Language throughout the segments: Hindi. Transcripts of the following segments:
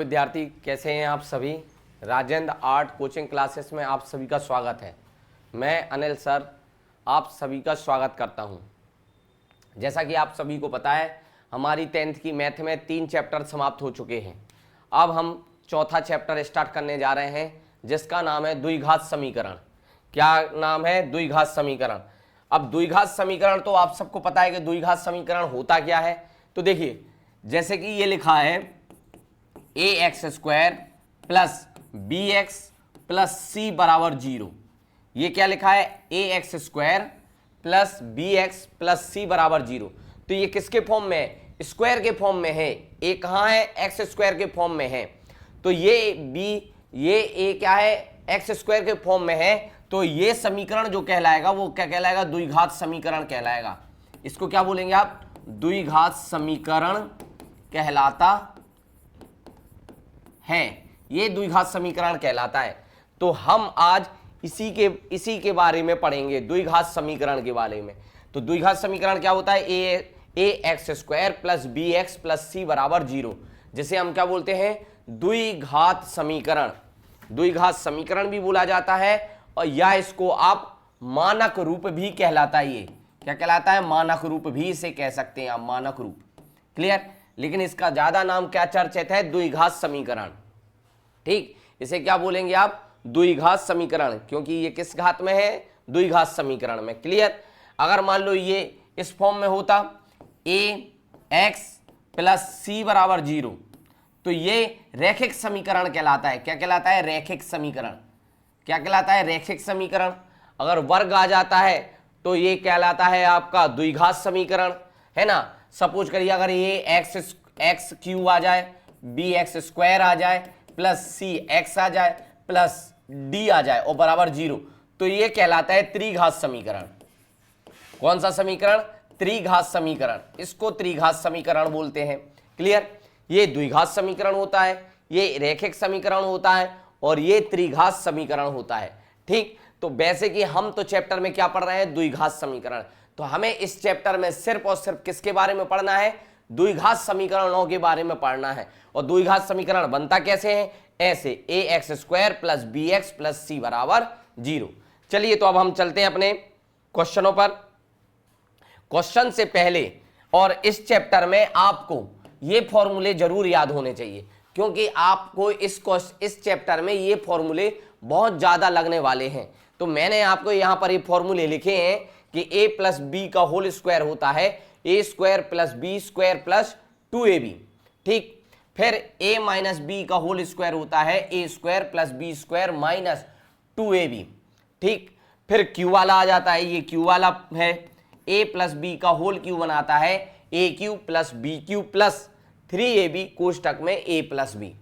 विद्यार्थी कैसे हैं आप सभी। राजेंद्र आर्ट कोचिंग क्लासेस में आप सभी का स्वागत है। मैं अनिल सर आप सभी का स्वागत करता हूं। जैसा कि आप सभी को पता है हमारी 10th की मैथ में 3 चैप्टर समाप्त हो चुके हैं। अब हम चौथा चैप्टर स्टार्ट करने जा रहे हैं जिसका नाम है द्विघात समीकरण। क्या नाम है? द्विघात समीकरण। अब द्विघात समीकरण तो आप सबको पता है कि द्विघात समीकरण होता क्या है। तो देखिए जैसे कि ये लिखा है A X square plus B X plus C बराबर 0। ये क्या लिखा है? A X square plus B X plus C बराबर 0। तो ये किसके फॉर्म में है? स्क्वायर के फॉर्म में है। ए कहाँ है? एक्स स्क्वायर के फॉर्म में है। तो ये बी ये ए क्या है? एक्स स्क्वायर के फॉर्म में है। तो ये समीकरण जो कहलाएगा वो क्या कहलाएगा? द्विघात समीकरण कहलाएगा। इसको क्या बोलेंगे आप? द्विघात समीकरण कहलाता है। ये द्विघात समीकरण कहलाता है। तो हम आज इसी के बारे में पढ़ेंगे, द्विघात समीकरण के बारे में। तो द्विघात समीकरण क्या होता है? A X square plus B X plus C बराबर 0, जिसे हम क्या बोलते हैं? द्विघात समीकरण। द्विघात समीकरण भी बोला जाता है और या इसको आप मानक रूप भी कहलाता है। ये क्या कहलाता है? मानक रूप भी इसे कह सकते हैं आप, मानक रूप। क्लियर? लेकिन इसका ज्यादा नाम क्या चर्चित है? द्विघात समीकरण। ठीक, इसे क्या बोलेंगे आप? द्विघात समीकरण, क्योंकि ये किस घात में है? द्विघात समीकरण में। क्लियर? अगर मान लो ये इस फॉर्म में होता ए एक्स प्लस सी बराबर 0, तो ये रैखिक समीकरण कहलाता है। क्या कहलाता है? रैखिक समीकरण। क्या कहलाता है? रैखिक समीकरण। अगर वर्ग आ जाता है तो ये कहलाता है आपका द्विघात समीकरण, है ना। सपोज करिए अगर ये एक्स क्यू आ जाए, बी एक्स स्क्वायर आ जाए, प्लस सी एक्स आ जाए, प्लस डी आ जाए और बराबर 0, तो ये कहलाता है त्रिघात समीकरण। कौन सा समीकरण? त्रिघात समीकरण। इसको त्रिघात समीकरण बोलते हैं। क्लियर? ये द्विघात समीकरण होता है, ये रैखिक समीकरण होता है और ये त्रिघात समीकरण होता है। ठीक, तो वैसे कि हम तो चैप्टर में क्या पढ़ रहे हैं? द्विघात समीकरण। तो हमें इस चैप्टर में सिर्फ और सिर्फ किसके बारे में पढ़ना है? द्विघात समीकरणों के बारे में पढ़ना है। और द्विघात समीकरण बनता कैसे है? ऐसे A X square plus B X plus C बराबर 0। चलिए तो अब हम चलते हैं अपने क्वेश्चनों पर। क्वेश्चन से पहले और इस चैप्टर में आपको ये फॉर्मूले जरूर याद होने चाहिए, क्योंकि आपको इस चैप्टर में ये फॉर्मूले बहुत ज्यादा लगने वाले हैं। तो मैंने आपको यहां पर ये फॉर्मूले लिखे हैं कि a प्लस बी का होल स्क्वायर होता है A square plus B square plus 2ab। ठीक, फिर a माइनस बी का होल स्क्वायर होता है A square plus B square minus 2ab। ठीक, फिर q वाला आ जाता है, ये q वाला है, a प्लस बी का होल क्यू बनाता है A cube plus B cube plus 3ab कोष्टक में a प्लस बी।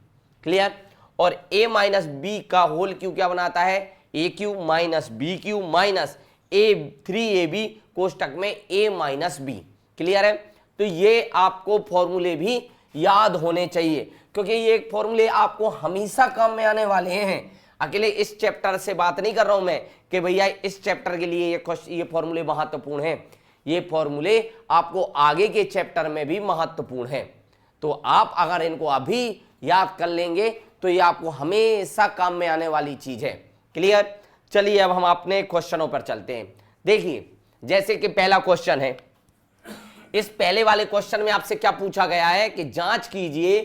क्लियर? और a माइनस बी का होल क्यू क्या बनाता है? A cube minus B cube minus A 3ab कोष्टक में a माइनस बी। क्लियर है? तो ये आपको फॉर्मूले भी याद होने चाहिए, क्योंकि ये फॉर्मूले आपको हमेशा काम में आने वाले हैं। अकेले इस चैप्टर से बात नहीं कर रहा हूं मैं कि भैया इस चैप्टर के लिए ये फॉर्मूले महत्वपूर्ण हैं। ये फॉर्मूले आपको आगे के चैप्टर में भी महत्वपूर्ण हैं। तो आप अगर इनको अभी याद कर लेंगे तो ये आपको हमेशा काम में आने वाली चीज है। क्लियर? चलिए अब हम अपने क्वेश्चनों पर चलते हैं। देखिए जैसे कि पहला क्वेश्चन है, इस पहले वाले क्वेश्चन में आपसे क्या पूछा गया है कि जांच कीजिए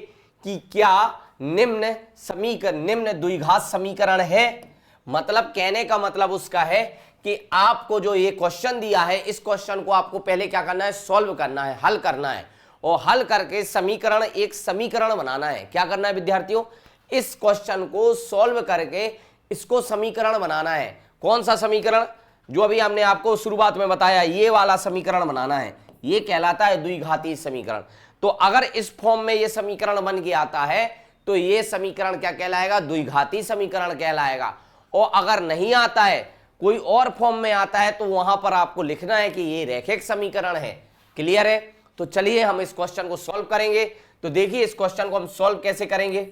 कि क्या निम्न द्विघात समीकरण है। मतलब कहने का मतलब उसका है कि आपको जो ये क्वेश्चन दिया है, इस क्वेश्चन को आपको पहले क्या करना है? सॉल्व करना है, हल करना है, और हल करके एक समीकरण बनाना है। क्या करना है विद्यार्थियों? इस क्वेश्चन को सॉल्व करके इसको समीकरण बनाना है। कौन सा समीकरण? जो अभी हमने आपको शुरुआत में बताया, ये वाला समीकरण बनाना है। ये कहलाता है द्विघाती समीकरण। तो अगर इस फॉर्म में ये समीकरण बन के आता है तो ये समीकरण क्या कहलाएगा? द्विघाती समीकरण कहलाएगा। और अगर नहीं आता है, कोई और फॉर्म में आता है, तो वहां पर आपको लिखना है कि ये रैखिक समीकरण है। क्लियर है? तो चलिए हम इस क्वेश्चन को सॉल्व करेंगे। तो देखिए इस क्वेश्चन को हम सॉल्व कैसे करेंगे?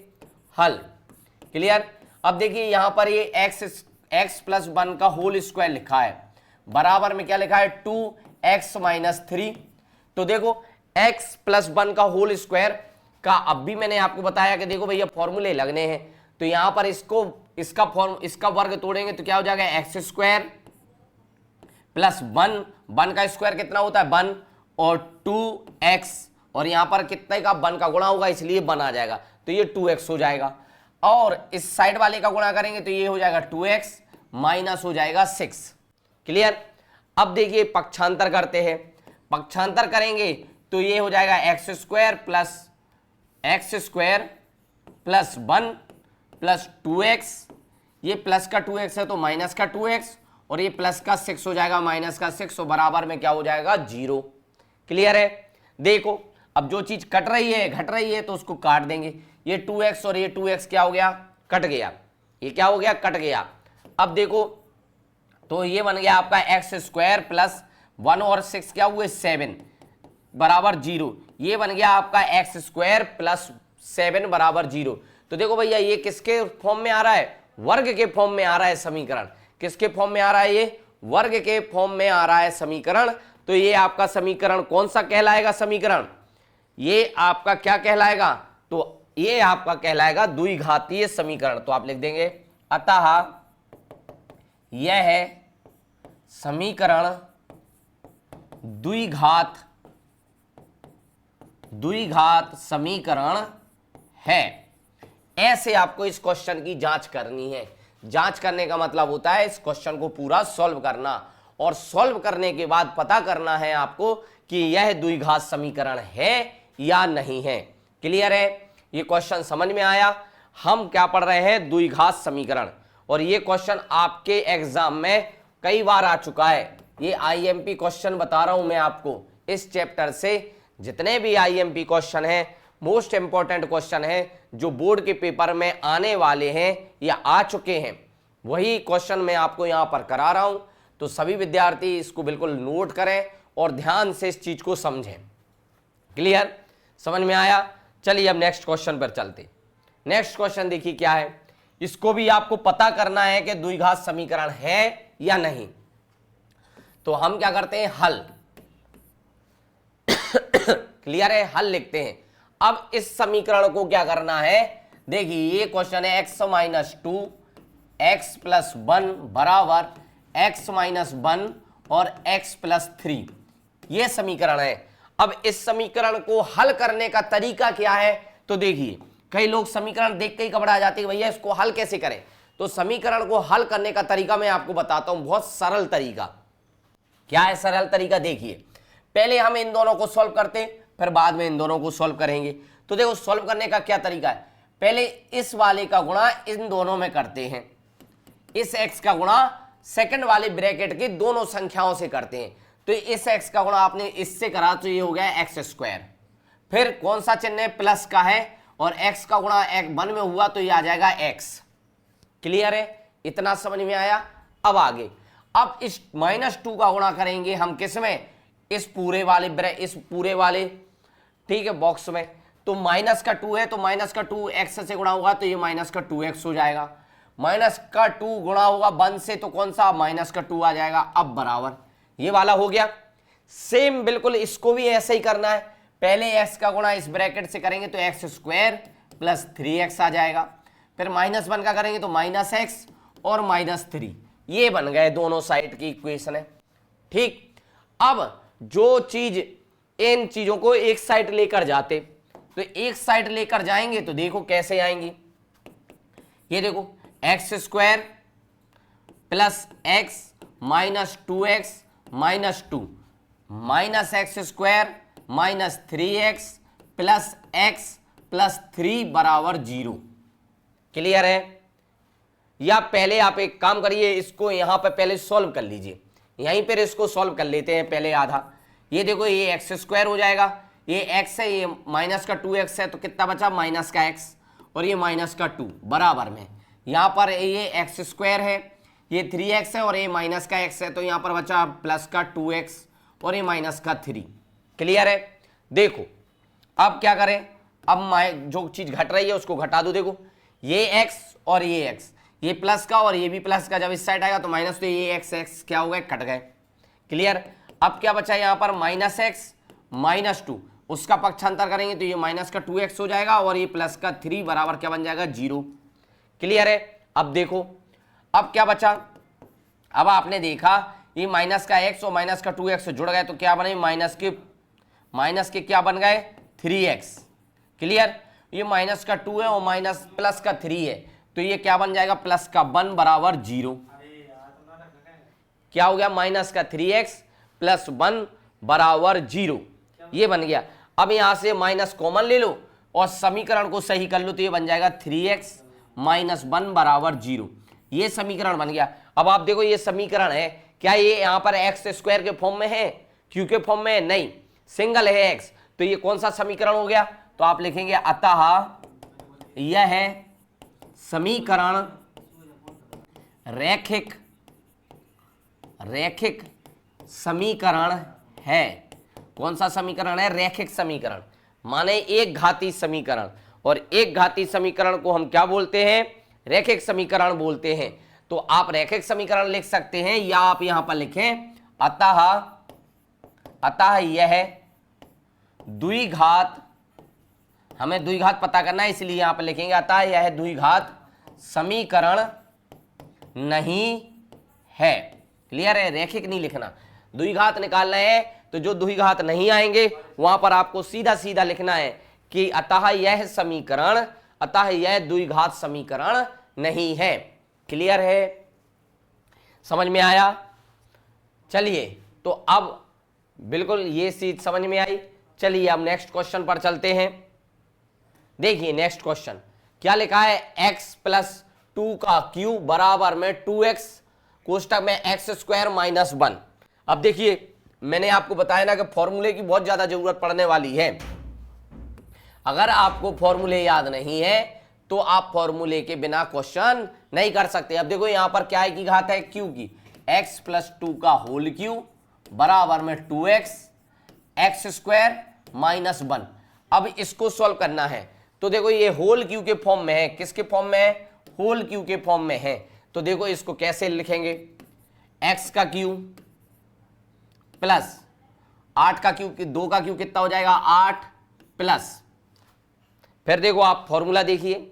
हल। क्लियर? अब देखिए यहां पर ये एक्स प्लस 1 का होल स्क्वायर लिखा है, बराबर में क्या लिखा है? 2x minus 3। तो देखो x प्लस 1 का होल स्क्वायर का अब भी मैंने आपको बताया कि देखो भैया फॉर्मूले लगने हैं, तो यहां पर इसका वर्ग तोड़ेंगे तो क्या हो जाएगा, एक्स स्क्वायर प्लस 1 का स्क्वायर कितना होता है 1 और 2x, और यहां पर कितने का 1 का गुणा होगा इसलिए 1 आ जाएगा, तो ये 2x हो जाएगा। और इस साइड वाले का गुणा करेंगे तो ये हो जाएगा 2x माइनस हो जाएगा 6। क्लियर। अब देखिए पक्षांतर करते हैं, पक्षांतर करेंगे तो ये हो जाएगा x square plus 1 plus 2x, ये प्लस का 2x है तो माइनस का 2x, और ये प्लस का 6 हो जाएगा माइनस का 6, और बराबर में क्या हो जाएगा 0। क्लियर है। देखो अब जो चीज कट रही है घट रही है तो उसको काट देंगे, ये 2x और ये 2x क्या हो गया, कट गया, ये क्या हो गया, कट गया। अब देखो तो ये बन गया आपका एक्स स्क्वायर प्लस 1 और 6 क्या हुए 7 बराबर 0, ये बन गया आपका एक्स स्क्वायर प्लस 7 बराबर 0। तो देखो भैया ये किसके फॉर्म में आ रहा है, वर्ग के फॉर्म में आ रहा है समीकरण। किसके फॉर्म में आ रहा है, ये वर्ग के फॉर्म में आ रहा है समीकरण। तो ये आपका समीकरण कौन सा कहलाएगा, समीकरण ये आपका क्या कहलाएगा, तो ये आपका कहलाएगा द्विघातीय समीकरण। तो आप लिख देंगे अतः यह है समीकरण द्विघात समीकरण है। ऐसे आपको इस क्वेश्चन की जांच करनी है। जांच करने का मतलब होता है इस क्वेश्चन को पूरा सॉल्व करना, और सॉल्व करने के बाद पता करना है आपको कि यह द्विघात समीकरण है या नहीं है। क्लियर है, ये क्वेश्चन समझ में आया। हम क्या पढ़ रहे हैं, द्विघात समीकरण, और ये क्वेश्चन आपके एग्जाम में कई बार आ चुका है। ये आईएमपी क्वेश्चन बता रहा हूं मैं आपको, इस चैप्टर से जितने भी आईएमपी क्वेश्चन हैं, मोस्ट इंपॉर्टेंट क्वेश्चन है जो बोर्ड के पेपर में आने वाले हैं या आ चुके हैं, वही क्वेश्चन मैं आपको यहां पर करा रहा हूं। तो सभी विद्यार्थी इसको बिल्कुल नोट करें और ध्यान से इस चीज को समझें। क्लियर, समझ में आया। चलिए अब नेक्स्ट क्वेश्चन पर चलते। नेक्स्ट क्वेश्चन देखिए क्या है, इसको भी आपको पता करना है कि द्विघात समीकरण है या नहीं। तो हम क्या करते हैं, हल। क्लियर है, हल लिखते हैं। अब इस समीकरण को क्या करना है, देखिए ये क्वेश्चन है x माइनस 2 x प्लस 1 बराबर x माइनस 1 और x प्लस 3, ये समीकरण है। अब इस समीकरण को हल करने का तरीका क्या है, तो देखिए कई लोग समीकरण देख के ही घबरा जाते हैं, भैया इसको हल कैसे करें। तो समीकरण को हल करने का तरीका मैं आपको बताता हूं, बहुत सरल तरीका। क्या है सरल तरीका, देखिए पहले हम इन दोनों को सॉल्व करते हैं, फिर बाद में इन दोनों को सॉल्व करेंगे। तो देखो सॉल्व करने का क्या तरीका है, पहले इस वाले का गुणा इन दोनों में करते हैं, इस x का गुणा सेकंड वाले ब्रैकेट की दोनों संख्याओं से करते हैं। तो इस x का गुणा आपने इससे करा तो ये हो गया एक्स स्क्वायर, फिर कौन सा चिन्ह है, प्लस का है, और x का गुणा 1 में हुआ तो ये आ जाएगा x। क्लियर है, इतना समझ में आया। अब आगे, अब इस -2 का गुणा करेंगे हम किस में, इस पूरे वाले ठीक है बॉक्स में। तो माइनस का 2 है तो माइनस का 2 एक्स से गुणा होगा तो ये माइनस का 2x हो जाएगा। माइनस का 2 गुणा होगा 1 से तो कौन सा, माइनस का 2 आ जाएगा। अब बराबर ये वाला हो गया। सेम बिल्कुल इसको भी ऐसे ही करना है, पहले x का गुणा इस ब्रैकेट से करेंगे तो एक्स स्क्वायर प्लस 3x आ जाएगा, फिर -1 का करेंगे तो -x और -3, ये बन गए दोनों साइड की इक्वेशन है। ठीक, अब जो चीज इन चीजों को एक साइड लेकर जाते, तो एक साइड लेकर जाएंगे तो देखो कैसे आएंगी, ये देखो x square plus x minus 2x minus 2 minus x square minus 3x plus x plus 3 बराबर 0। क्लियर है। या पहले आप एक काम करिए, इसको यहां पर पहले सॉल्व कर लीजिए, यहीं पर इसको सॉल्व कर लेते हैं पहले आधा। ये देखो ये एक्स स्क्वायर हो जाएगा, ये x है, ये माइनस का 2x है, तो कितना बचा माइनस का x, और ये माइनस का 2 बराबर में, यहाँ पर ये एक्स स्क्वायर है, ये 3x है, और ये माइनस का x है, तो यहाँ पर बचा प्लस का 2x और ये माइनस का 3। क्लियर है। देखो अब क्या करें, अब जो चीज घट रही है उसको घटा दो। देखो ये x और ये x, ये प्लस का और ये भी प्लस का, जब इस साइड आएगा तो माइनस, तो ये x क्या हो गए, कट गए। क्लियर। अब क्या बचा यहाँ पर -x -2, उसका पक्षांतर करेंगे तो ये माइनस का 2x हो जाएगा और ये प्लस का 3 बराबर क्या बन जाएगा 0। क्लियर है। अब देखो अब क्या बचा, अब आपने देखा ये माइनस का x और माइनस का 2x जुड़ गए तो क्या बने माइनस के क्या बन गए 3x। क्लियर, ये माइनस का 2 है और माइनस प्लस का 3 है तो ये क्या बन जाएगा प्लस का 1 बराबर 0। क्या हो गया माइनस का 3x प्लस 1 बराबर 0, ये बन गया। अब यहां से माइनस कॉमन ले लो और समीकरण को सही कर लो तो ये बन जाएगा 3x माइनस 1 बराबर 0, ये समीकरण बन गया। अब आप देखो ये समीकरण है, क्या ये यहां पर एक्स स्क्वायर के फॉर्म में है, क्यू के फॉर्म में है, नहीं, सिंगल है एक्स, तो ये कौन सा समीकरण हो गया, तो आप लिखेंगे अतः यह है समीकरण रैखिक समीकरण है। कौन सा समीकरण है, रैखिक समीकरण, माने एक घाती समीकरण, और एक घाती समीकरण को हम क्या बोलते हैं, रैखिक समीकरण बोलते हैं। तो आप रैखिक समीकरण लिख सकते हैं या आप यहां पर लिखें अतः यह द्विघात, हमें द्विघात पता करना है इसलिए यहां पर लिखेंगे अतः यह द्विघात समीकरण नहीं है। क्लियर है, रैखिक नहीं लिखना, द्विघात निकालना है तो जो द्विघात नहीं आएंगे वहां पर आपको सीधा सीधा लिखना है कि अतः यह द्विघात समीकरण नहीं है। क्लियर है, समझ में आया। चलिए तो अब बिल्कुल ये चीज समझ में आई। चलिए अब नेक्स्ट क्वेश्चन पर चलते हैं। देखिए नेक्स्ट क्वेश्चन क्या लिखा है, x प्लस 2 का क्यूब बराबर में 2x कोष्टक में एक्स स्क्वायर माइनस 1। अब देखिए मैंने आपको बताया ना कि फॉर्मूले की बहुत ज्यादा जरूरत पड़ने वाली है। अगर आपको फॉर्मूले याद नहीं है तो आप फॉर्मूले के बिना क्वेश्चन नहीं कर सकते। अब देखो यहां पर क्या है की घात है क्यू की, x प्लस 2 का होल क्यूब बराबर में 2x एक्स स्क्वायर माइनस 1। अब इसको सॉल्व करना है तो देखो ये होल क्यू के फॉर्म में है, किसके फॉर्म में है, होल क्यू के फॉर्म में है। तो देखो इसको कैसे लिखेंगे, x का क्यूब प्लस 8 का क्यूब, 2 का क्यूब कितना हो जाएगा 8 प्लस, फिर देखो आप फॉर्मूला देखिए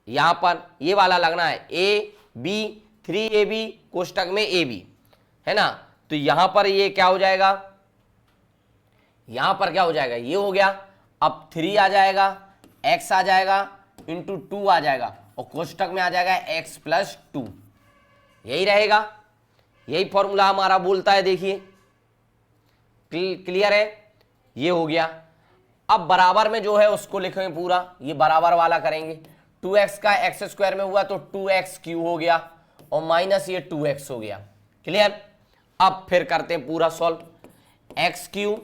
यहां पर ये वाला लगना है ए बी 3ab कोष्टक में ab है ना, तो यहां पर ये क्या हो जाएगा, यहां पर क्या हो जाएगा, ये हो गया। अब 3 आ जाएगा, x आ जाएगा इंटू 2 आ जाएगा और कोष्टक में आ जाएगा x प्लस 2, यही रहेगा, यही फॉर्मूला हमारा बोलता है। देखिए क्लियर है, ये हो गया। अब बराबर में जो है उसको लिखेंगे पूरा, ये बराबर वाला करेंगे, 2x का एक्स स्क्वायर में हुआ तो 2x क्यूब हो गया और माइनस ये 2x हो गया। क्लियर, अब फिर करते हैं पूरा solve, x cube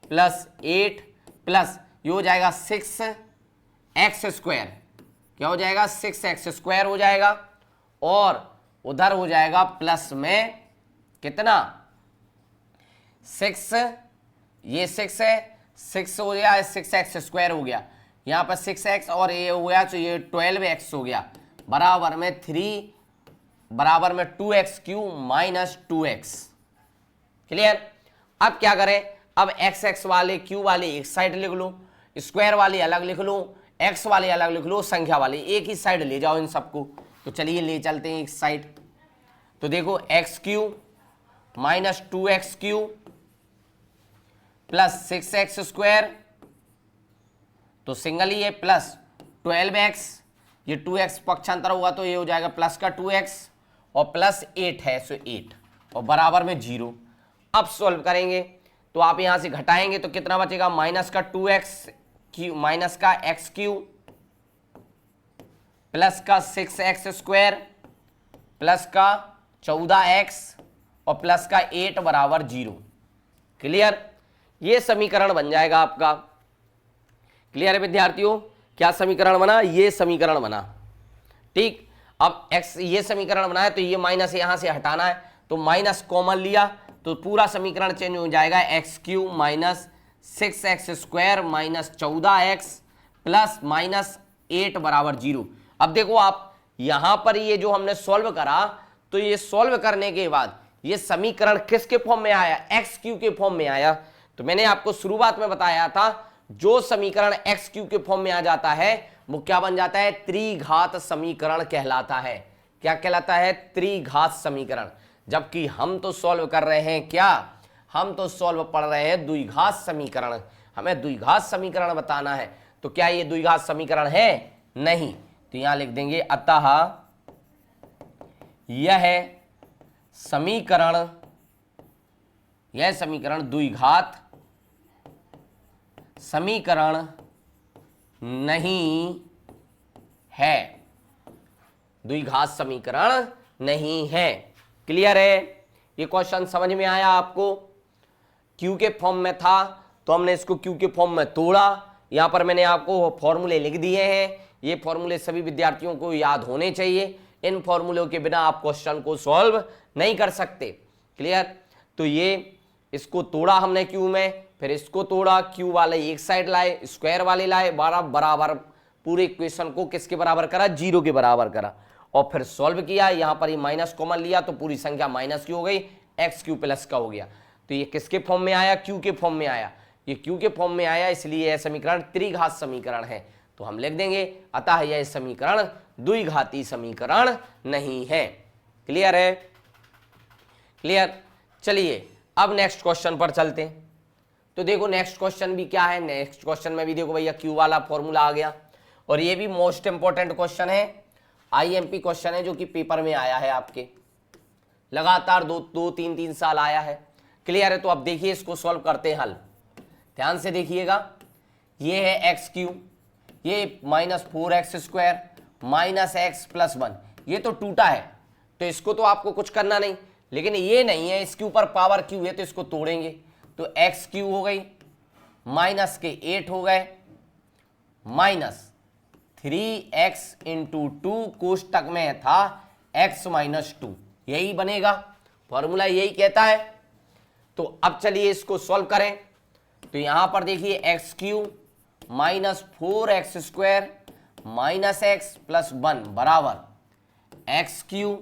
plus 8 plus ये हो जाएगा 6x स्क्वायर, क्या हो जाएगा 6x स्क्वायर हो जाएगा और उधर हो जाएगा प्लस में कितना 6, ये 6 है, 6 हो गया 6x स्क्वायर हो गया, यहाँ पर 6x और ये हो गया तो ये 12x हो गया बराबर में 3 बराबर में 2x cube minus 2x। Clear, अब क्या करें, अब x वाले क्यू वाले एक साइड लिख लो, स्क्वायर वाले अलग लिख लो, x वाले अलग लिख लो, संख्या वाले एक ही साइड ले जाओ इन सबको। तो चलिए ले चलते हैं एक साइड, तो देखो x cube minus 2x cube plus 6x square, तो सिंगल ही है, प्लस 12x, ये 2x पक्षांतर हुआ तो ये हो जाएगा प्लस का 2x और प्लस 8 है सो 8 और बराबर में 0। अब सॉल्व करेंगे तो आप यहां से घटाएंगे तो कितना बचेगा, माइनस का 2x क्यू माइनस का x क्यूब प्लस का 6x स्क्वायर प्लस का 14x और प्लस का 8 बराबर 0। क्लियर, ये समीकरण बन जाएगा आपका। क्लियर है विद्यार्थियों, क्या समीकरण बना, ये समीकरण बना। ठीक, अब x ये समीकरण बना है तो ये माइनस यहां से हटाना है तो माइनस कॉमन लिया तो पूरा समीकरण चेंज हो जाएगा, x cube minus 6x square minus 14x plus minus 8 बराबर 0। अब देखो आप यहां पर ये जो हमने सॉल्व करा तो ये सॉल्व करने के बाद ये समीकरण किसके फॉर्म में आया, एक्स क्यू के फॉर्म में आया। तो मैंने आपको शुरुआत में बताया था जो समीकरण एक्स क्यू के फॉर्म में आ जाता है वो क्या बन जाता है, त्रिघात समीकरण कहलाता है। क्या कहलाता है, त्रिघात समीकरण। जबकि हम तो सॉल्व कर रहे हैं क्या, हम तो सॉल्व पढ़ रहे हैं द्विघात समीकरण, हमें द्विघात समीकरण बताना है। तो क्या ये द्विघात समीकरण है, नहीं। तो यहां लिख देंगे अतः यह समीकरण द्विघात समीकरण नहीं है, द्विघात समीकरण नहीं है। क्लियर है, ये क्वेश्चन समझ में आया आपको। क्यू के फॉर्म में था तो हमने इसको क्यू के फॉर्म में तोड़ा। यहां पर मैंने आपको फॉर्मूले लिख दिए हैं, ये फॉर्मूले सभी विद्यार्थियों को याद होने चाहिए। इन फॉर्मूलों के बिना आप क्वेश्चन को सॉल्व नहीं कर सकते। क्लियर, तो ये इसको तोड़ा हमने क्यू में, फिर इसको तोड़ा, क्यू वाले एक साइड लाए, स्क्वायर वाले लाए, बराबर पूरे इक्वेशन को किसके बराबर करा, 0 के बराबर करा, और फिर सॉल्व किया। यहां पर ये माइनस कॉमन लिया तो पूरी संख्या माइनस की हो गई, एक्स क्यू प्लस का हो गया। तो ये किसके फॉर्म में आया, क्यू के फॉर्म में आया, ये क्यू के फॉर्म में आया, इसलिए यह समीकरण त्रिघात समीकरण है। तो हम लिख देंगे अतः यह समीकरण द्विघाती समीकरण नहीं है। क्लियर है, क्लियर। चलिए अब नेक्स्ट क्वेश्चन पर चलते हैं। तो देखो नेक्स्ट क्वेश्चन भी क्या है, नेक्स्ट क्वेश्चन में भी देखो भैया क्यू वाला फॉर्मूला आ गया, और ये भी मोस्ट इंपॉर्टेंट क्वेश्चन है, आईएमपी क्वेश्चन है, जो कि पेपर में आया है आपके लगातार 2-3 साल आया है। क्लियर है, तो अब देखिए इसको सॉल्व करते हैं हल। ध्यान से देखिएगा, ये है एक्स क्यू, ये -4x² माइनस एक्स प्लस 1, ये तो टूटा है तो इसको तो आपको कुछ करना नहीं, लेकिन ये नहीं है, इसके ऊपर पावर क्यू है तो इसको तोड़ेंगे। तो एक्स क्यू हो गई, माइनस के 8 हो गए, -3x × 2 कोष्टक में था x - 2, यही बनेगा, फॉर्मूला यही कहता है। तो अब चलिए इसको सॉल्व करें। तो यहां पर देखिए x Q -4x² minus x plus 1 बराबर एक्स क्यू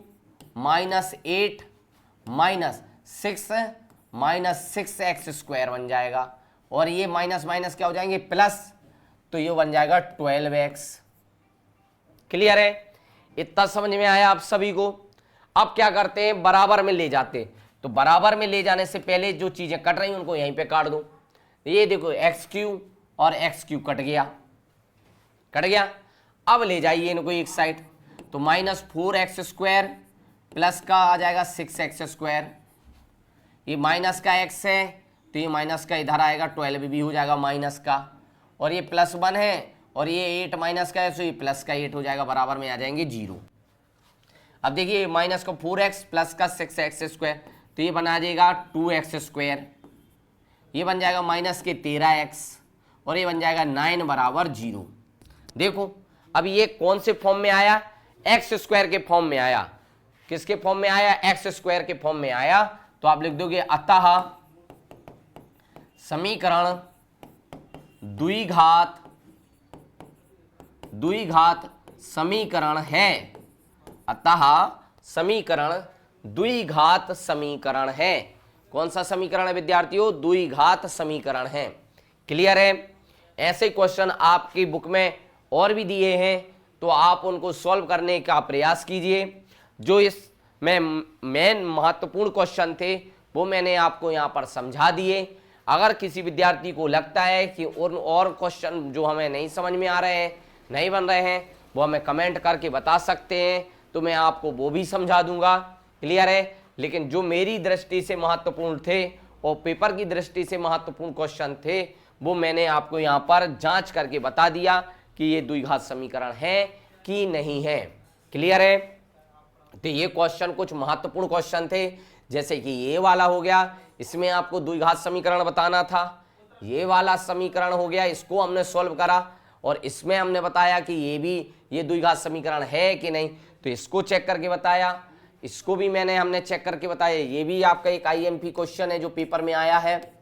-8 -6x² बन जाएगा, और ये माइनस माइनस क्या हो जाएंगे, प्लस, तो ये बन जाएगा 12x। क्लियर है, इतना समझ में आया आप सभी को। अब क्या करते हैं, बराबर में ले जाते। तो बराबर में ले जाने से पहले जो चीजें कट रही हैं उनको यहीं पे काट दो। ये देखो एक्स क्यू और एक्स क्यू कट गया, कट गया। अब ले जाइए इनको एक साइड, तो -4x² प्लस का आ जाएगा 6x², ये माइनस का x है तो ये माइनस का इधर आएगा, 12 भी हो जाएगा माइनस का, और ये +1 है और ये 8 माइनस का है तो ये प्लस का 8 हो जाएगा, बराबर में आ जाएंगे 0। अब देखिए माइनस का 4x प्लस का 6x², तो ये बना जाएगा 2x², ये बन जाएगा माइनस के 13x, और ये बन जाएगा 9 बराबर 0। देखो अब ये कौन से फॉर्म में आया, x² के फॉर्म में आया। किसके फॉर्म में आया, x² के फॉर्म में आया। तो आप लिख दोगे अतः समीकरण द्विघात समीकरण है, अतः समीकरण द्विघात समीकरण है। कौन सा समीकरण है विद्यार्थियों, द्विघात समीकरण है। क्लियर है, ऐसे क्वेश्चन आपकी बुक में और भी दिए हैं, तो आप उनको सॉल्व करने का प्रयास कीजिए। जो इस में मेन महत्वपूर्ण क्वेश्चन थे वो मैंने आपको यहाँ पर समझा दिए। अगर किसी विद्यार्थी को लगता है कि और क्वेश्चन जो हमें नहीं समझ में आ रहे हैं, नहीं बन रहे हैं, वो हमें कमेंट करके बता सकते हैं, तो मैं आपको वो भी समझा दूंगा। क्लियर है, लेकिन जो मेरी दृष्टि से महत्वपूर्ण थे और पेपर की दृष्टि से महत्वपूर्ण क्वेश्चन थे वो मैंने आपको यहाँ पर जांच करके बता दिया कि ये द्विघात समीकरण है कि नहीं है। क्लियर है, तो ये क्वेश्चन कुछ महत्वपूर्ण क्वेश्चन थे, जैसे कि ये वाला हो गया, इसमें आपको द्विघात समीकरण बताना था। ये वाला समीकरण हो गया, इसको हमने सॉल्व करा, और इसमें हमने बताया कि ये द्विघात समीकरण है कि नहीं, तो इसको चेक करके बताया। इसको भी हमने चेक करके बताया। ये भी आपका एक आईएमपी क्वेश्चन है जो पेपर में आया है।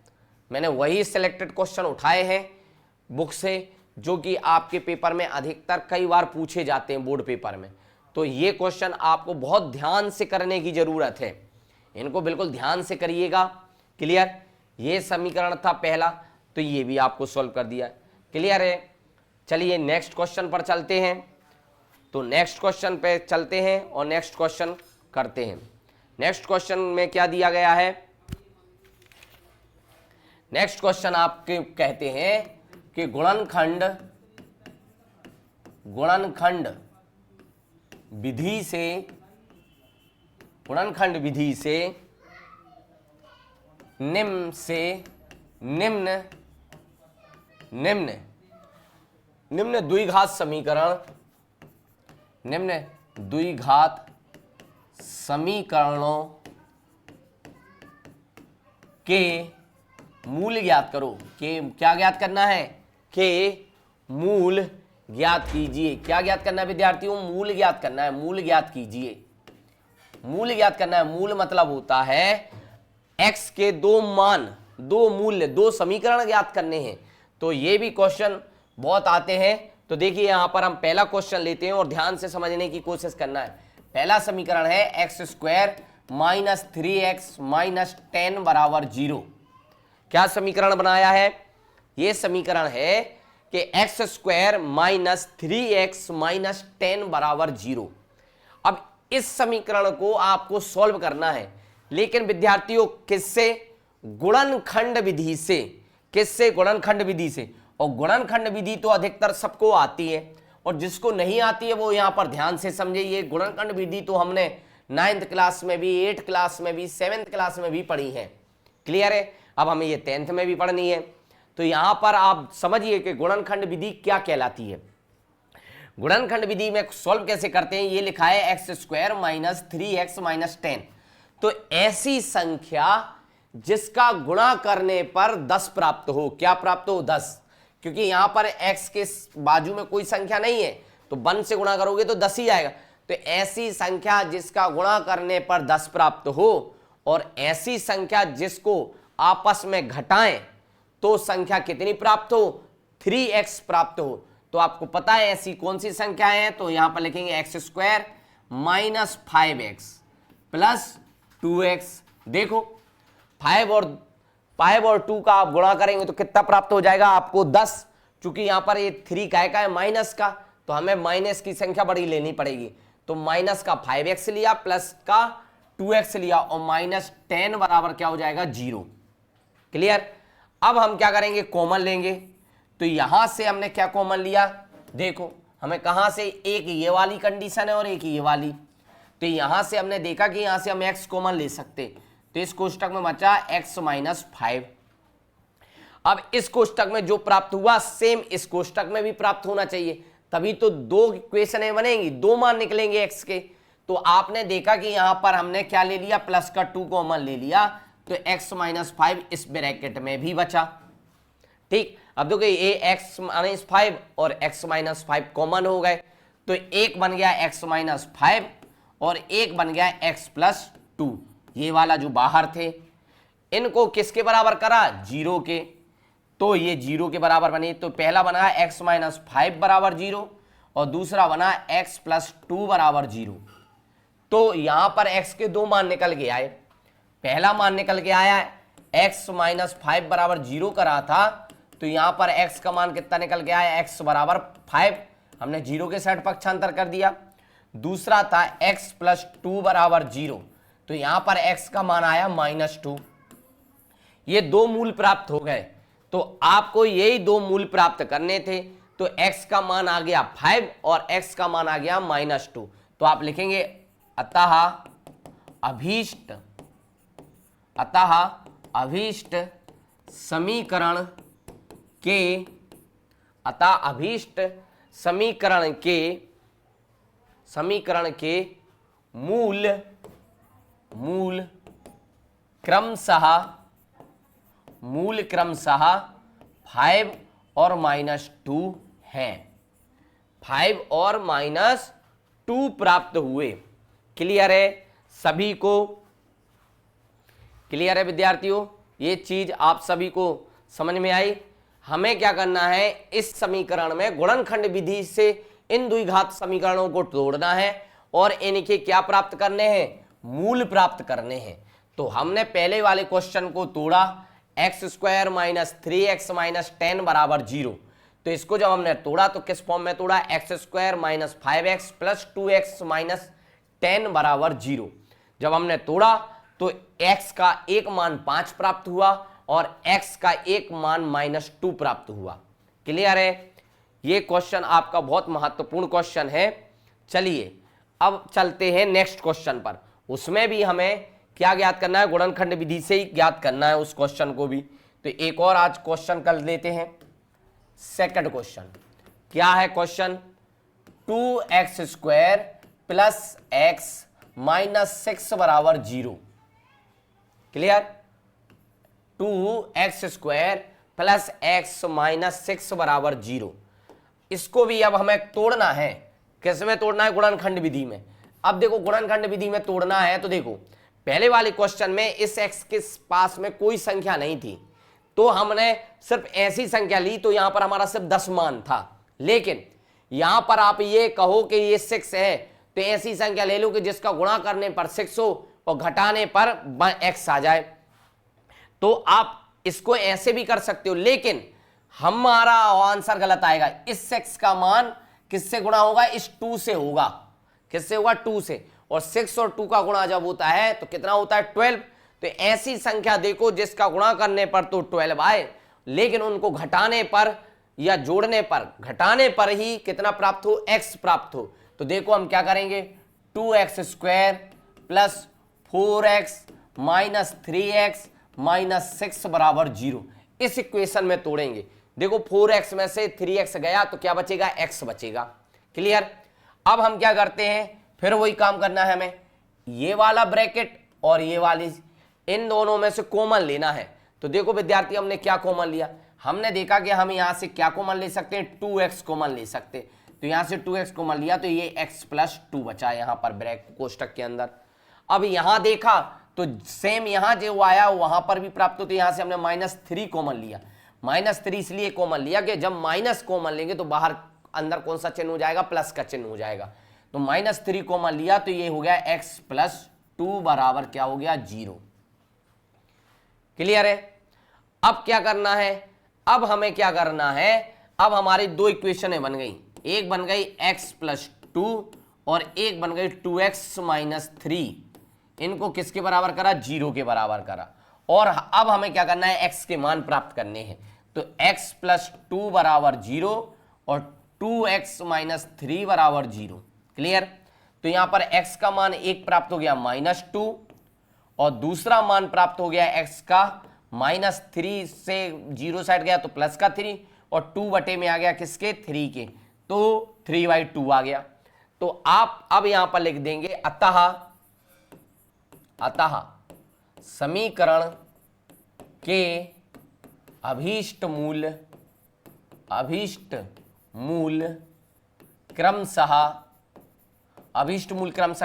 मैंने वही सिलेक्टेड क्वेश्चन उठाए हैं बुक से, जो कि आपके पेपर में अधिकतर कई बार पूछे जाते हैं बोर्ड पेपर में। तो ये क्वेश्चन आपको बहुत ध्यान से करने की जरूरत है, इनको बिल्कुल ध्यान से करिएगा। क्लियर, ये समीकरण था पहला, तो ये भी आपको सॉल्व कर दिया। क्लियर है? चलिए नेक्स्ट क्वेश्चन पर चलते हैं। तो नेक्स्ट क्वेश्चन पे चलते हैं और नेक्स्ट क्वेश्चन करते हैं। नेक्स्ट क्वेश्चन में क्या दिया गया है? नेक्स्ट क्वेश्चन आपके कहते हैं कि गुणनखंड विधि से निम्न द्विघात समीकरणों के मूल ज्ञात करो। के क्या ज्ञात करना है? के मूल ज्ञात कीजिए। क्या ज्ञात करना है विद्यार्थियों? मूल ज्ञात करना है। मूल ज्ञात कीजिए। मूल ज्ञात करना है। मूल मतलब होता है x के दो मान, दो मूल्य, दो समीकरण ज्ञात करने हैं। तो ये भी क्वेश्चन बहुत आते हैं। तो देखिए यहां पर हम पहला क्वेश्चन लेते हैं और ध्यान से समझने की कोशिश करना है। पहला समीकरण है x² - 3x - 10 बराबर 0। क्या समीकरण बनाया है? यह समीकरण है कि x² - 3x - 10 बराबर 0। अब इस समीकरण को आपको सॉल्व करना है, लेकिन विद्यार्थियों किससे? गुणनखंड विधि से। किससे? गुणनखंड विधि से। और गुणनखंड विधि तो अधिकतर सबको आती है, और जिसको नहीं आती है वो यहां पर ध्यान से समझे। ये गुणनखंड विधि तो हमने 9th क्लास में भी, 8th क्लास में भी, 7th क्लास में भी पढ़ी है। क्लियर है? अब हमें ये 10th में भी पढ़नी है। तो यहां पर आप समझिए कि गुणनखंड विधि क्या कहलाती है। गुणनखंड विधि में सॉल्व कैसे करते हैं? ये लिखा है x² - 3x - 10। तो ऐसी संख्या जिसका गुणा करने पर 10 प्राप्त हो। क्या प्राप्त हो? 10। क्योंकि यहां पर x के बाजू में कोई संख्या नहीं है, तो 1 से गुणा करोगे तो 10 ही आएगा। तो ऐसी संख्या जिसका गुणा करने पर 10 प्राप्त हो, और ऐसी संख्या जिसको आपस में घटाएं तो संख्या कितनी प्राप्त हो? 3x प्राप्त हो। तो आपको पता है ऐसी कौन सी संख्याएं हैं? तो यहां पर लिखेंगे x² - 5x + 2x। देखो 5 और 2 का आप गुणा करेंगे तो कितना प्राप्त हो जाएगा आपको? 10। चूंकि यहां पर ये 3 का है माइनस का, तो हमें माइनस की संख्या बड़ी लेनी पड़ेगी। तो माइनस का 5x लिया, प्लस का 2x लिया, और -10 बराबर क्या हो जाएगा? 0। क्लियर? अब हम क्या करेंगे? कॉमन लेंगे। तो यहां से हमने क्या कॉमन लिया? देखो हमें कहां से, एक ये वाली कंडीशन है और एक ये वाली। तो यहां से हमने देखा कि यहां से हम x कॉमन ले सकते। तो इस कोष्टक में बचा x - 5। अब इस कोष्टक में जो प्राप्त हुआ सेम इस कोष्टक में भी प्राप्त होना चाहिए, तभी तो दो इक्वेशनें बनेंगी, दो मान निकलेंगे x के। तो आपने देखा कि यहां पर हमने क्या ले लिया? प्लस का 2 कॉमन ले लिया, तो x - 5 इस ब्रैकेट में भी बचा। ठीक, अब देखो ये x - 5 और x - 5 कॉमन हो गए, तो एक बन गया x - 5 और एक बन गया x + 2। ये वाला जो बाहर थे, इनको किसके बराबर करा? 0 के। तो ये 0 के बराबर बने। तो पहला बना x - 5 बराबर 0 और दूसरा बना x + 2 बराबर 0। तो यहां पर x के दो मान निकल के आए। पहला मान निकल के आया x - 5 बराबर 0 करा था, तो यहां पर x का मान कितना निकल के आया? x बराबर 5, हमने 0 के साइड पक्षांतर कर दिया। दूसरा था x + 2 बराबर 0, तो यहां पर x का मान आया -2। ये दो मूल प्राप्त हो गए। तो आपको यही दो मूल प्राप्त करने थे। तो x का मान आ गया 5 और x का मान आ गया -2। तो आप लिखेंगे अतः अभीष्ट समीकरण के मूल क्रमशः 5 और -2 हैं। 5 और -2 प्राप्त हुए। क्लियर है सभी को? क्लियर है विद्यार्थियों? ये चीज आप सभी को समझ में आई? हमें क्या करना है? इस समीकरण में गुणनखंड विधि से इन द्विघात समीकरणों को तोड़ना है और इनके क्या प्राप्त करने हैं? मूल प्राप्त करने हैं। तो हमने पहले वाले क्वेश्चन को तोड़ा, x square minus 3x minus 10 बराबर 0। तो इसको जब हमने तोड़ा तो किस फॉर्म में तोड़ा, x square minus 5x plus 2x minus 10 बराबर 0। जब हमने तोड़ा तो x का एक मान 5 प्राप्त हुआ और x का एक मान माइनस 2 प्राप्त हुआ। क्लियर है? ये क्वेश्चन आपका बहुत महत्वपूर्ण क्वेश्चन है। चलिए अब चलते हैं नेक्स्ट क्वेश्चन पर। उसमें भी हमें क्या ज्ञात करना है, गुणनखंड विधि से ही ज्ञात करना है उस क्वेश्चन को भी। तो एक और आज क्वेश्चन कर लेते हैं। सेकंड क्वेश्चन क्या है? Question 2x square plus x minus 6 बराबर 0। Clear? 2x square plus x minus 6 बराबर 0। इसको भी अब हमें तोड़ना है। किस में तोड़ना है? गुणनखंड विधि में। अब देखो गुणनखंड विधि में तोड़ना है तो देखो पहले वाले क्वेश्चन में इस x के पास में कोई संख्या नहीं थी, तो हमने सिर्फ ऐसी संख्या ली, तो यहां पर हमारा सिर्फ 10 मान था। लेकिन यहां पर आप ये कहो कि ये 6 है, तो ऐसी संख्या ले लो कि जिसका गुणा करने पर 6 हो और घटाने पर x आ जाए। तो आप इसको ऐसे भी कर सकते हो, लेकिन हमारा आंसर गलत आएगा। इस x का मान किससे गुणा होगा? इस 2 से होगा। किससे होगा? 2 से। और 6 और 2 का गुणा जब होता है तो कितना होता है? 12। तो ऐसी संख्या देखो जिसका गुणा करने पर तो 12 आए, लेकिन उनको घटाने पर या जोड़ने पर, घटाने पर ही कितना प्राप्त हो? x प्राप्त हो। तो देखो हम क्या करेंगे, 2x square plus 4x minus 3x minus 6 बराबर 0। इस इक्वेशन में तोड़ेंगे। देखो 4x में से 3x गया तो क्या बचेगा? x बचेगा। क्लियर? अब हम क्या करते हैं, फिर वही काम करना है हमें। ये वाला ब्रैकेट और ये वाली, इन दोनों में से कॉमन लेना है। तो देखो विद्यार्थी हमने क्या कॉमन लिया, हमने देखा कि हम यहां से क्या कॉमन ले सकते हैं? 2x कॉमन ले सकते। तो यहां से 2x कॉमन लिया तो ये x प्लस 2 बचा यहां पर ब्रैकेट कोष्टक के अंदर। अब यहां देखा तो सेम यहां जो आया वहां पर भी प्राप्त होते, यहां से हमने -3 कॉमन लिया। -3 इसलिए कॉमन लिया कि जब माइनस कॉमन लेंगे तो बाहर अंदर कौन सा चिन्ह हो जाएगा? प्लस का चिन्ह हो जाएगा। तो -3 कॉमन लिया तो ये हो गया x प्लस 2 बराबर क्या हो गया? 0। क्लियर है? अब क्या करना है, अब हमें क्या करना है, अब हमारी दो इक्वेशनें बन गई। एक बन गई x प्लस 2 और एक बन गई 2x माइनस 3। इनको किसके बराबर करा? 0 के बराबर करा। और अब हमें क्या करना है? x के मान प्राप्त करने हैं। तो x प्लस 2 बराबर 0 और 2x माइनस 3 बराबर 0। क्लियर? तो यहां पर x का मान एक प्राप्त हो गया -2 और दूसरा मान प्राप्त हो गया x का -3 से 0 साइड गया तो प्लस का 3 और 2 बटे में आ गया किसके? 3 के, तो 3/2 आ गया। तो आप अब यहां पर लिख देंगे अतः समीकरण के अभीष्ट मूल क्रमशः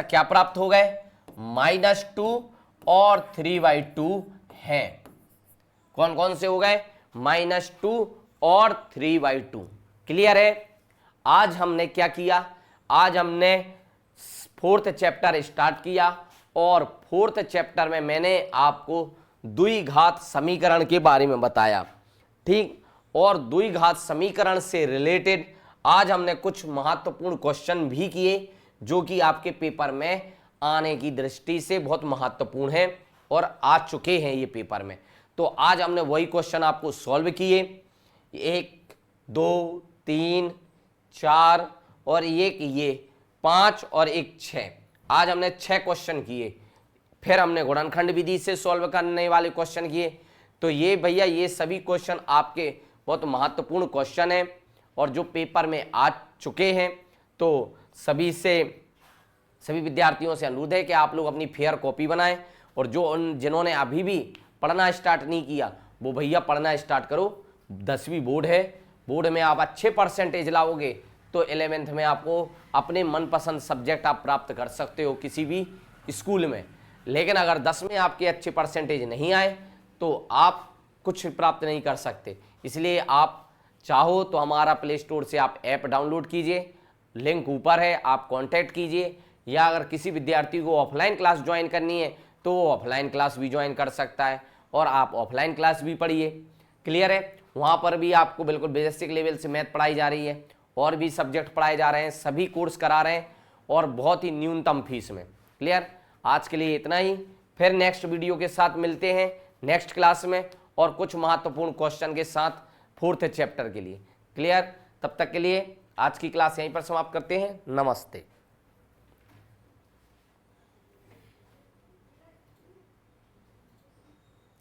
क्या प्राप्त हो गए? -2 और 3/2 है। कौन कौन से हो गए? -2 और 3/2। क्लियर है? आज हमने क्या किया, आज हमने 4th चैप्टर स्टार्ट किया और 4th चैप्टर में मैंने आपको द्विघात समीकरण के बारे में बताया। ठीक, और द्विघात समीकरण से रिलेटेड आज हमने कुछ महत्वपूर्ण क्वेश्चन भी किए जो कि आपके पेपर में आने की दृष्टि से बहुत महत्वपूर्ण है और आ चुके हैं ये पेपर में। तो आज हमने वही क्वेश्चन आपको सॉल्व किए, 1 2 3 4 और एक ये 5 और एक 6। आज हमने 6 क्वेश्चन किए। फिर हमने गुणनखंड विधि से सॉल्व करने वाले क्वेश्चन किए। तो ये भैया ये सभी क्वेश्चन आपके बहुत महत्वपूर्ण क्वेश्चन हैं और जो पेपर में आ चुके हैं। तो सभी विद्यार्थियों से अनुरोध है कि आप लोग अपनी फेयर कॉपी बनाएं और जिन्होंने अभी भी पढ़ना स्टार्ट नहीं किया वो भैया पढ़ना स्टार्ट करो। 10वीं बोर्ड है, बोर्ड में आप अच्छे परसेंटेज लाओगे तो 11th में आपको अपने मनपसंद सब्जेक्ट आप प्राप्त कर सकते हो किसी भी स्कूल में। लेकिन अगर 10 में आपके अच्छे परसेंटेज नहीं आए तो आप कुछ प्राप्त नहीं कर सकते। इसलिए आप चाहो तो हमारा प्ले स्टोर से आप ऐप डाउनलोड कीजिए, लिंक ऊपर है, आप कांटेक्ट कीजिए। या अगर किसी विद्यार्थी को ऑफलाइन क्लास ज्वाइन करनी है तो वो ऑफलाइन क्लास भी ज्वाइन कर सकता है। और आप ऑफलाइन क्लास भी पढ़िए। क्लियर है, वहाँ पर भी आपको बिल्कुल बेसिक लेवल से मैथ पढ़ाई जा रही है और भी सब्जेक्ट पढ़ाए जा रहे हैं, सभी कोर्स करा रहे हैं और बहुत ही न्यूनतम फीस में। क्लियर, आज के लिए इतना ही, फिर नेक्स्ट वीडियो के साथ मिलते हैं नेक्स्ट क्लास में और कुछ महत्वपूर्ण क्वेश्चन के साथ 4th चैप्टर के लिए। क्लियर, तब तक के लिए आज की क्लास यहीं पर समाप्त करते हैं। नमस्ते।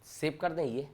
सेव कर दें ये।